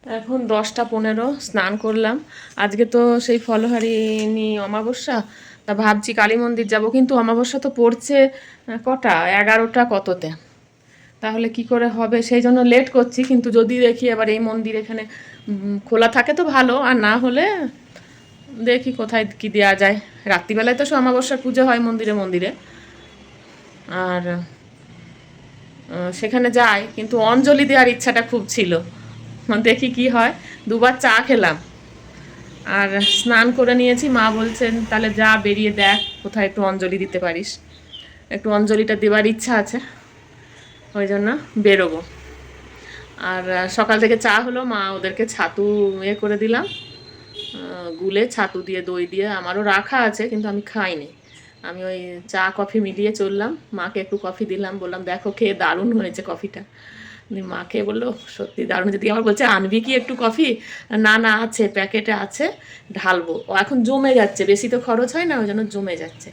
এখন 10টা 15 স্নান করলাম। আজকে তো সেই ফলহারিণী অমাবস্যা, তা ভাবছি কালী মন্দির যাব, কিন্তু অমাবস্যা তো পড়ছে কটা 11টা কততে, তাহলে কি করে হবে, সেই জন্য লেট করছি। কিন্তু যদি দেখি এবার এই মন্দির এখানে খোলা থাকে তো ভালো, আর না হলে দেখি কোথায় কি দেওয়া যায়। রাত্রিবেলায় তো সব অমাবস্যার পুজো হয় মন্দিরে মন্দিরে, আর সেখানে যাই, কিন্তু অঞ্জলি দেওয়ার ইচ্ছাটা খুব ছিল। দেখি কি হয়। দুবার চা খেলাম আর স্নান করে নিয়েছি। মা বলছেন তাহলে যা বেরিয়ে দেখ কোথায় একটু অঞ্জলি দিতে পারিস, একটু অঞ্জলিটা দেওয়ার ইচ্ছা আছে, ওই জন্য বেরোবো। আর সকাল থেকে চা হলো, মা ওদেরকে ছাতু করে দিলাম, গুলে ছাতু দিয়ে দই দিয়ে, আমারও রাখা আছে কিন্তু আমি খাইনি। আমি ওই চা কফি মিলিয়ে চললাম। মাকে একটু কফি দিলাম, বললাম দেখো খেয়ে দারুণ হয়েছে কফিটা। মা খেয়ে বললো সত্যি দারুণ হয়েছে। দিয়ে আমার বলছে আনবি কি একটু কফি? না না আছে, প্যাকেটে আছে, ঢালবো। ও এখন জমে যাচ্ছে, বেশি তো খরচ হয় না, ওই জন্য জমে যাচ্ছে।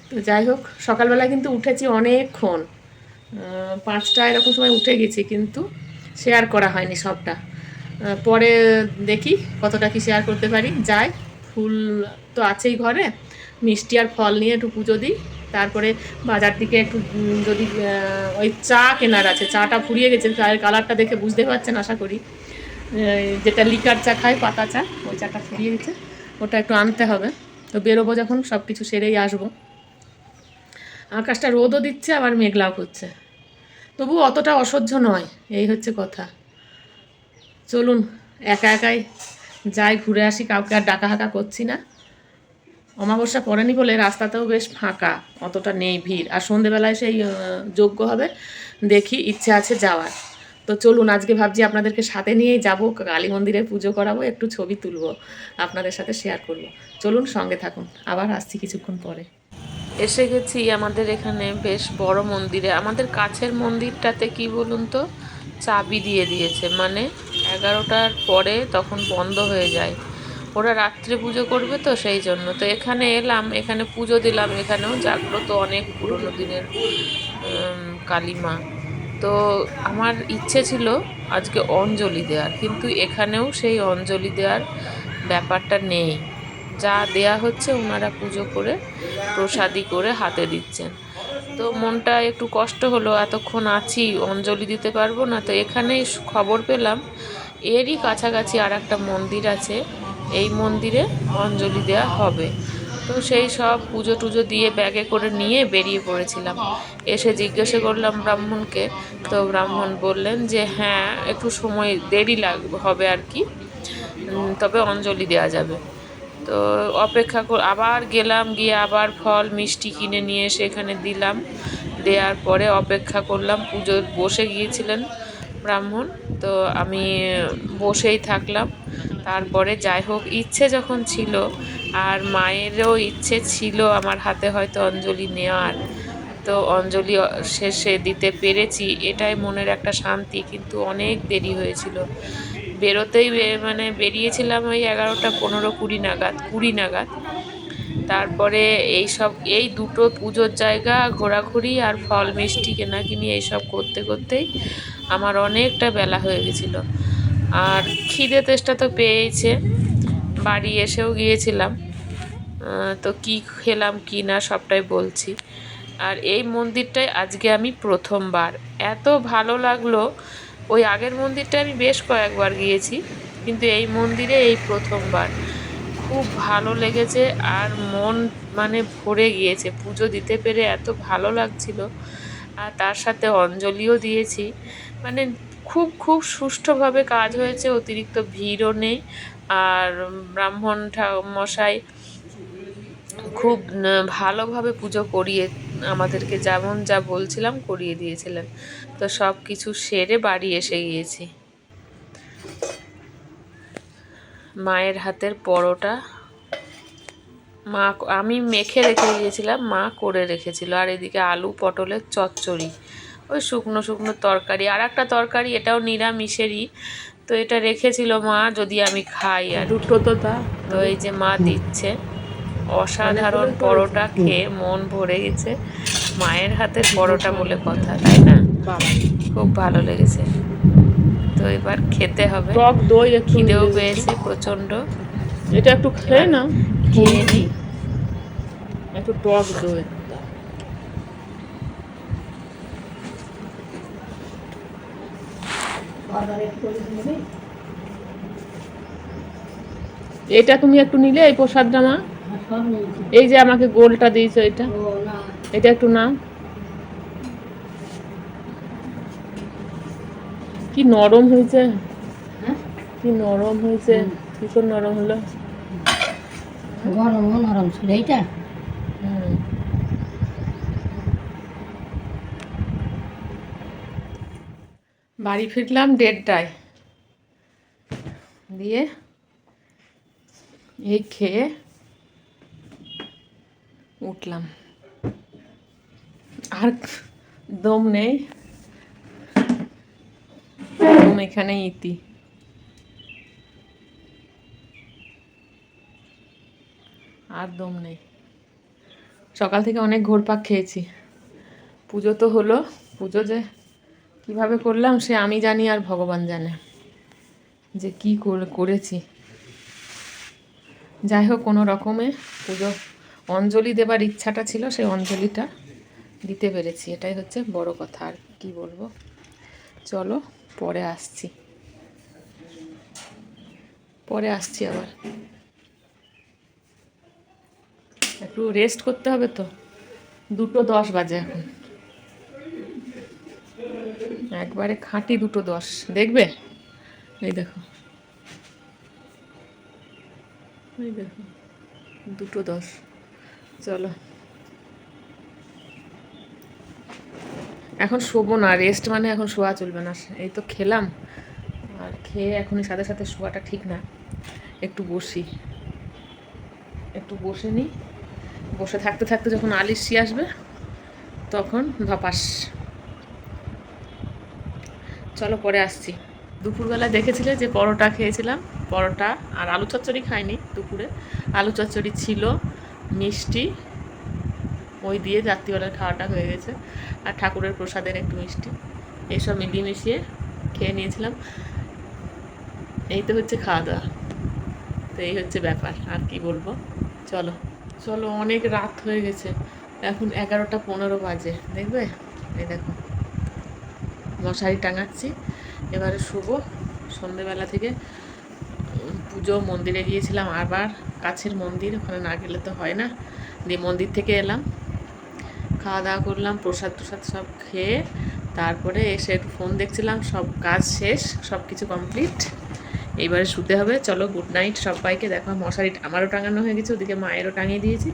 তো যাই হোক, সকালবেলা কিন্তু উঠেছি অনেকক্ষণ, 5টা এরকম সময় উঠে গেছি, কিন্তু শেয়ার করা হয়নি সবটা। পরে দেখি কতটা কি শেয়ার করতে পারি। যাই, ফুল তো আছেই ঘরে, মিষ্টি আর ফল নিয়ে একটু পুজো দিই। তারপরে বাজার থেকে একটু যদি ওই চা কেনার আছে, চাটা ফুরিয়ে গেছে, চায়ের কালারটা দেখে বুঝতে পারছেন আশা করি, যেটা লিকার চা খায় পাতা চা, ওই চাটা ফুরিয়ে গেছে, ওটা একটু আনতে হবে। তো বেরোবো যখন সব কিছু সেরেই আসবো। আকাশটা রোদও দিচ্ছে আবার মেঘলাও করছে, তবু অতটা অসহ্য নয়, এই হচ্ছে কথা। চলুন একা একাই যাই, ঘুরে আসি, কাউকে আর ডাকা হাঁকা করছি না। অমাবস্যা পড়েনি বলে রাস্তাতেও বেশ ফাঁকা, অতটা নেই ভিড়। আর সন্ধেবেলায় সেই যজ্ঞ হবে, দেখি ইচ্ছে আছে যাওয়ার। তো চলুন, আজকে ভাবছি আপনাদেরকে সাথে নিয়েই যাব, কালী মন্দিরে পুজো করাবো, একটু ছবি তুলবো, আপনাদের সাথে শেয়ার করব। চলুন সঙ্গে থাকুন, আবার আসছি কিছুক্ষণ পরে। এসে গেছি আমাদের এখানে বেশ বড় মন্দিরে। আমাদের কাছের মন্দিরটাতে কি বলুন তো, চাবি দিয়ে দিয়েছে, মানে 11টার পরে তখন বন্ধ হয়ে যায়। ওরা রাত্রে পুজো করবে তো সেই জন্য। তো এখানে এলাম, এখানে পুজো দিলাম। এখানেও জাগ্রত অনেক পুরনো দিনের কালী মা। তো আমার ইচ্ছে ছিল আজকে অঞ্জলি দেওয়ার, কিন্তু এখানেও সেই অঞ্জলি দেওয়ার ব্যাপারটা নেই। যা দেয়া হচ্ছে ওনারা পুজো করে প্রসাদি করে হাতে দিচ্ছেন। তো মনটা একটু কষ্ট হলো, এতক্ষণ আছি অঞ্জলি দিতে পারবো না। তো এখানেই খবর পেলাম এরই কাছাকাছি আর একটা মন্দির আছে, এই মন্দিরে অঞ্জলি দেওয়া হবে। তো সেই সব পুজো টুজো দিয়ে ব্যাগে করে নিয়ে বেরিয়ে পড়েছিলাম। এসে জিজ্ঞাসা করলাম ব্রাহ্মণকে, তো ব্রাহ্মণ বললেন যে হ্যাঁ একটু সময় দেরি হবে আর কি, তবে অঞ্জলি দেওয়া যাবে। তো অপেক্ষা আবার গেলাম, গিয়ে আবার ফল মিষ্টি কিনে নিয়ে এসে এখানে দিলাম। দেওয়ার পরে অপেক্ষা করলাম, পুজো বসে গিয়েছিলেন ব্রাহ্মণ, তো আমি বসেই থাকলাম। তারপরে যাই হোক, ইচ্ছে যখন ছিল, আর মায়েরও ইচ্ছে ছিল আমার হাতে হয়তো অঞ্জলি নেওয়ার, তো অঞ্জলি শেষে দিতে পেরেছি, এটাই মনের একটা শান্তি। কিন্তু অনেক দেরি হয়েছিল, বেরোতেই মানে বেরিয়েছিলাম ওই 11টা 15 20 নাগাদ। তারপরে এই দুটো পুজোর জায়গা ঘোরাঘুরি আর ফল মিষ্টি কেনাকিনি এইসব করতে করতেই আমার অনেকটা বেলা হয়ে গেছিলো। আর খিদে তেষ্টা তো পেয়েছে, বাড়ি এসেও গিয়েছিলাম। তো কি খেলাম কি না সবটাই বলছি। আর এই মন্দিরটায় আজকে আমি প্রথমবার, এত ভালো লাগলো। ওই আগের মন্দিরটায় আমি বেশ কয়েকবার গিয়েছি, কিন্তু এই মন্দিরে এই প্রথমবার। খুব ভালো লেগেছে, আর মন মানে ভরে গিয়েছে, পুজো দিতে পেরে এত ভালো লাগছিল। আর তার সাথে অঞ্জলিও দিয়েছি, মানে খুব খুব সুষ্ঠুভাবে কাজ হয়েছে, অতিরিক্ত ভিড়ও নেই। আর ব্রাহ্মণ মশাই খুব ভালোভাবে পুজো করিয়ে আমাদেরকে যেমন যা বলছিলাম করিয়ে দিয়েছিলেন। তো সব কিছু সেরে বাড়ি এসে গিয়েছি। মায়ের হাতের পরোটা মা, আমি মেখে রেখে দিয়েছিলাম, মা করে রেখেছিল। আর এদিকে আলু পটলের চচ্চড়ি, ওই শুকনো শুকনো তরকারি। আর একটা তরকারি, এটাও নিরামিষেরই, তো এটা রেখেছিল মা যদি আমি খাই। আর দুটো তো এই যে মা দিচ্ছে, অসাধারণ পরোটা, খেয়ে মন ভরে গেছে। মায়ের হাতের পরোটা বলে কথা, তাই না? খুব ভালো লেগেছে। তো তো এবার খেতে হবে। টক দই একটু খিদেও নিলে পেয়েছে প্রচণ্ড। এটা একটু খেয়ে নাও, খেয়ে নিই। একটু টক দই। এটা তুমি একটু নিলে এই প্রসাদটা মা, এই যে আমাকে গোলটা দিয়েছো এটা, এটা একটু নাও। কি নরম হয়েছে, কি নরম হয়েছে, ভীষণ নরম হলো। গরমও নরম ছিল এইটা। বাড়ি ফিরলাম 1:30টায়, দিয়ে এই খেয়ে উঠলাম। আর দম নেই, দম এখানে ইতি। আর দম নেই। সকাল থেকে অনেক ঘোরপাক খেয়েছি। পুজো তো হলো, পুজো যে কিভাবে করলাম সে আমি জানি আর ভগবান জানে যে কি করেছি। যাই হোক, কোনো রকমে পুজো অঞ্জলি দেবার ইচ্ছাটা ছিল, সেই অঞ্জলিটা দিতে পেরেছি, এটাই হচ্ছে বড় কথা। আর কি বলবো, চলো পরে আসছি, পরে আসছি। আবার একটু রেস্ট করতে হবে তো, 2:10 বাজে এখন, একবারে খাঁটি 2:10। দেখবে, এই দেখো, এই দেখো 2:10। চলো এখন শোবো না, রেস্ট মানে এখন শোয়া চলবে না। এই তো খেলাম, আর খেয়ে এখনই সাথে সাথে শোয়াটা ঠিক না। একটু বসি, একটু বসে নিই। বসে থাকতে থাকতে যখন আলিশি আসবে তখন ধপাস। চলো পরে আসছি। দুপুরবেলা দেখেছিলে যে পরোটা খেয়েছিলাম, পরোটা আর আলু চচ্চড়ি খাইনি দুপুরে। আলু চচ্চড়ি ছিল, মিষ্টি, ওই দিয়ে রাত্রিবেলার খাওয়াটা হয়ে গেছে। আর ঠাকুরের প্রসাদের একটু মিষ্টি, এইসব মিলিয়ে মিশিয়ে খেয়ে নিয়েছিলাম। এই তো হচ্ছে খাওয়া দাওয়া। তো এই হচ্ছে ব্যাপার, আর কি বলবো। চলো চলো, অনেক রাত হয়ে গেছে, এখন 11:15 বাজে। দেখবে, এই দেখো মশারি টাঙাচ্ছি, এবারে শুবো। সন্ধেবেলা থেকে পুজো, মন্দিরে গিয়েছিলাম, আবার কাছের মন্দির, ওখানে না গেলে তো হয় না। দিয়ে মন্দির থেকে এলাম, খাওয়া দাওয়া করলাম, প্রসাদ টসাদ সব খেয়ে তারপরে এসে একটু ফোন দেখছিলাম। সব কাজ শেষ, সব কিছু কমপ্লিট, এইবারে শুতে হবে। চলো গুড নাইট সবাইকে। দেখো মশারি আমারও টাঙানো হয়ে গেছে, ওদিকে মায়েরও টাঙিয়ে দিয়েছি।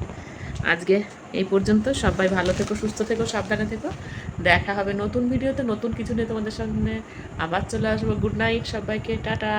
আজকে এই পর্যন্ত, সবাই ভালো থেকো, সুস্থ থেকো, সাবধানে থেকো। দেখা হবে নতুন ভিডিওতে, নতুন কিছু নিয়ে তোমাদের সামনে আবার চলে আসবো। গুড নাইট সবাইকে, টাটা।